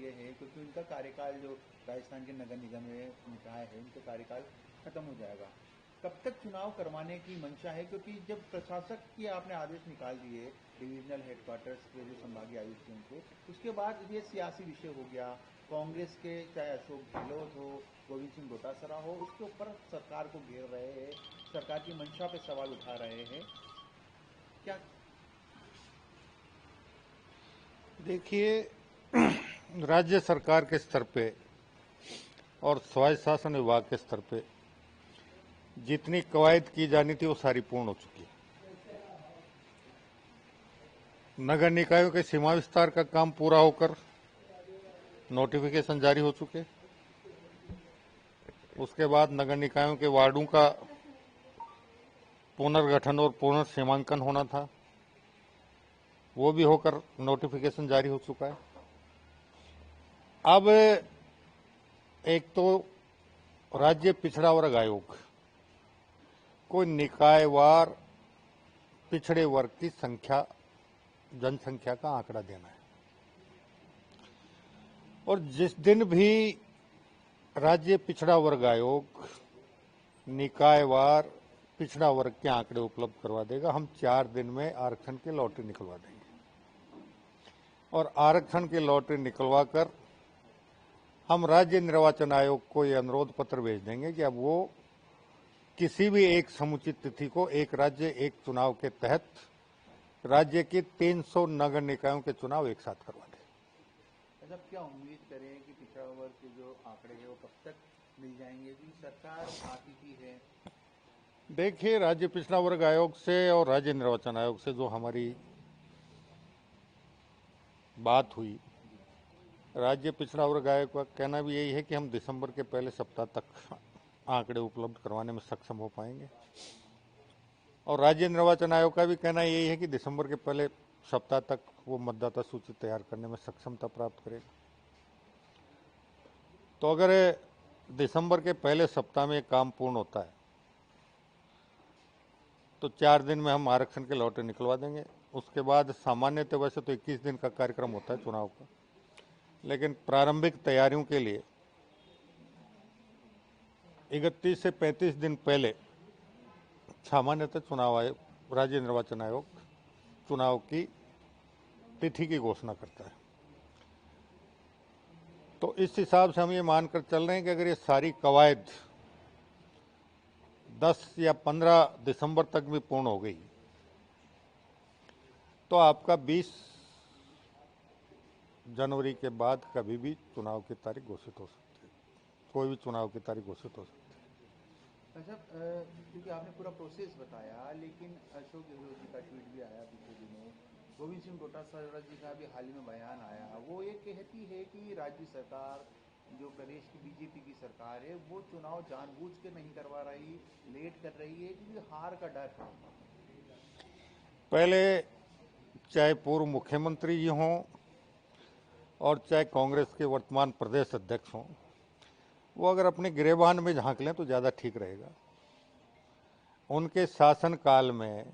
ये है क्योंकि उनका कार्यकाल जो राजस्थान के नगर निगम में निकाय है उनका कार्यकाल खत्म हो जाएगा। कब तक चुनाव करवाने की मंशा है, क्योंकि जब प्रशासक के आपने आदेश निकाल दिए डिविजनल हेडक्वार्टर्स के जो संभागीय आयुक्त हैं उनके, उसके बाद ये सियासी विषय हो गया, कांग्रेस के चाहे अशोक गहलोत हो, गोविंद सिंह डोटासरा हो, उसके ऊपर सरकार को घेर रहे हैं, सरकार की मंशा पे सवाल उठा रहे हैं। क्या देखिए, राज्य सरकार के स्तर पे और स्वायत्त शासन विभाग के स्तर पे जितनी कवायद की जानी थी वो सारी पूर्ण हो चुकी है। नगर निकायों के सीमा विस्तार का काम पूरा होकर नोटिफिकेशन जारी हो चुके। उसके बाद नगर निकायों के वार्डों का पुनर्गठन और पुनर्सीमांकन होना था, वो भी होकर नोटिफिकेशन जारी हो चुका है। अब एक तो राज्य पिछड़ा वर्ग आयोग को निकायवार पिछड़े वर्ग की संख्या, जनसंख्या का आंकड़ा देना है, और जिस दिन भी राज्य पिछड़ा वर्ग आयोग निकायवार पिछड़ा वर्ग के आंकड़े उपलब्ध करवा देगा, हम 4 दिन में आरक्षण की लॉटरी निकलवा देंगे और आरक्षण की लॉटरी निकलवा कर हम राज्य निर्वाचन आयोग को ये अनुरोध पत्र भेज देंगे कि अब वो किसी भी एक समुचित तिथि को एक राज्य एक चुनाव के तहत राज्य के 300 नगर निकायों के चुनाव एक साथ करवा दें। मतलब क्या उम्मीद करें कि पिछड़ा वर्ग के जो आंकड़े हैं वो कब तक मिल जाएंगे, कि सरकार आती की है? देखिए, राज्य पिछड़ा वर्ग आयोग से और राज्य निर्वाचन आयोग से जो हमारी बात हुई, राज्य पिछड़ा वर्ग आयोग का कहना भी यही है कि हम दिसंबर के पहले सप्ताह तक आंकड़े उपलब्ध करवाने में सक्षम हो पाएंगे, और राज्य निर्वाचन आयोग का भी कहना यही है कि दिसंबर के पहले सप्ताह तक वो मतदाता सूची तैयार करने में सक्षमता प्राप्त करेगा। तो अगर दिसंबर के पहले सप्ताह में काम पूर्ण होता है तो 4 दिन में हम आरक्षण के लॉटरी निकलवा देंगे। उसके बाद सामान्यतः वैसे तो 21 दिन का कार्यक्रम होता है चुनाव का, लेकिन प्रारंभिक तैयारियों के लिए 31 से 35 दिन पहले सामान्यतः चुनाव आयोग, राज्य निर्वाचन आयोग चुनाव की तिथि की घोषणा करता है। तो इस हिसाब से हम ये मानकर चल रहे हैं कि अगर ये सारी कवायद 10 या 15 दिसंबर तक भी पूर्ण हो गई तो आपका 20 जनवरी के बाद कभी भी चुनाव की तारीख घोषित हो सकती है, कोई भी चुनाव की तारीख घोषित हो सकती है। अच्छा, क्योंकि आपने पूरा प्रोसेस बताया, लेकिन अशोक गहलोत जी का ट्वीट भी आया पिछले दिनों, गोविंद सिंह डोटासरा जी का भी हाल ही में बयान आया, वो ये कहती है कि राज्य सरकार जो प्रदेश की बीजेपी की सरकार है वो चुनाव जानबूझ के नहीं करवा रही, लेट कर रही है क्योंकि हार का डर है। पहले चाहे पूर्व मुख्यमंत्री जी हों और चाहे कांग्रेस के वर्तमान प्रदेश अध्यक्ष हों, वो अगर अपने गिरेबान में झांक लें तो ज़्यादा ठीक रहेगा। उनके शासनकाल में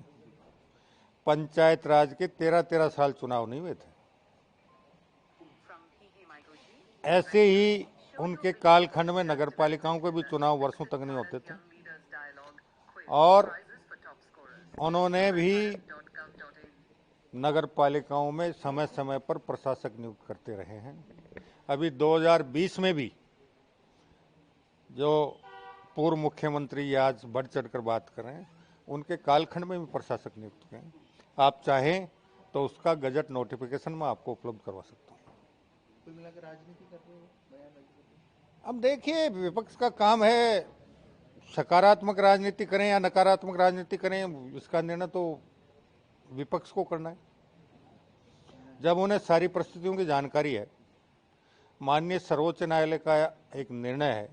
पंचायत राज के 13-13 साल चुनाव नहीं हुए थे। ऐसे ही उनके कालखंड में नगर पालिकाओं के भी चुनाव वर्षों तक नहीं होते थे, और उन्होंने भी नगर पालिकाओं में समय समय पर प्रशासक नियुक्त करते रहे हैं। अभी 2020 में भी जो पूर्व मुख्यमंत्री आज बढ़ चढ़कर बात कर रहे हैं, उनके कालखंड में भी प्रशासक नियुक्त हुए हैं। आप चाहें तो उसका गजट नोटिफिकेशन मैं आपको उपलब्ध करवा सकता हूँ। कुल मिलाकर राजनीति कर रहे हो, बयान। अब देखिए, विपक्ष का काम है सकारात्मक राजनीति करें या नकारात्मक राजनीति करें, इसका निर्णय तो विपक्ष को करना है। जब उन्हें सारी परिस्थितियों की जानकारी है, माननीय सर्वोच्च न्यायालय का एक निर्णय है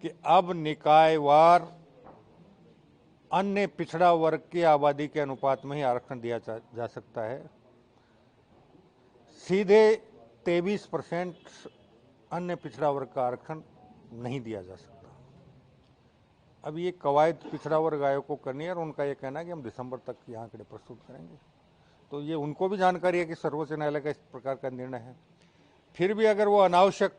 कि अब निकायवार अन्य पिछड़ा वर्ग की आबादी के अनुपात में ही आरक्षण दिया जा सकता है। सीधे 23% अन्य पिछड़ा वर्ग का आरक्षण नहीं दिया जा सकता। अब ये कवायद पिछड़ा वर्ग आयोग को करनी है, और उनका ये कहना है कि हम दिसंबर तक ये आंकड़े प्रस्तुत करेंगे। तो ये उनको भी जानकारी है कि सर्वोच्च न्यायालय का इस प्रकार का निर्णय है। फिर भी अगर वो अनावश्यक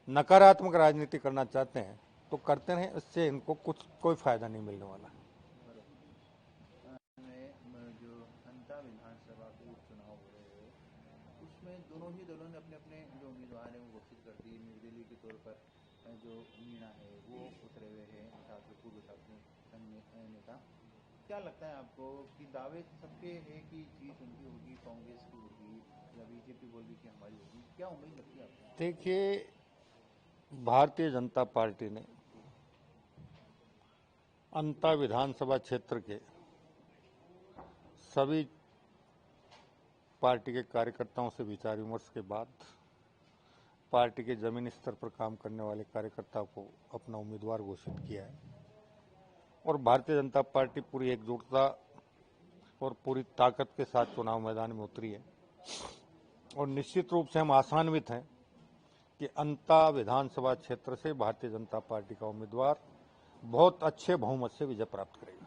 नकारात्मक राजनीति करना चाहते हैं तो करते रहें, इससे इनको कोई फायदा नहीं मिलने वाला। में जो अंता विधानसभा के उपचुनाव हो रहे हैं उसमें दोनों ही दलों ने अपने अपने जो उम्मीदवार हैं वो घोषित कर दिए। निर्दलीय के तौर पर जो मीणा है वो उतरे हुए हैं, पूर्व छात्र संघ नेता। क्या लगता है आपको कि दावे सबके हैं कि जीत उनकी होगी, कांग्रेस की होगी या बीजेपी बोल रही कि हमारी होगी? क्या उम्मीद लगती है आपको? देखिए, भारतीय जनता पार्टी ने अंता विधानसभा क्षेत्र के सभी पार्टी के कार्यकर्ताओं से विचार विमर्श के बाद पार्टी के जमीनी स्तर पर काम करने वाले कार्यकर्ताओं को अपना उम्मीदवार घोषित किया है और भारतीय जनता पार्टी पूरी एकजुटता और पूरी ताकत के साथ चुनाव मैदान में उतरी है। और निश्चित रूप से हम आशान्वित हैं कि अंता विधानसभा क्षेत्र से भारतीय जनता पार्टी का उम्मीदवार बहुत अच्छे बहुमत से विजय प्राप्त करेगा।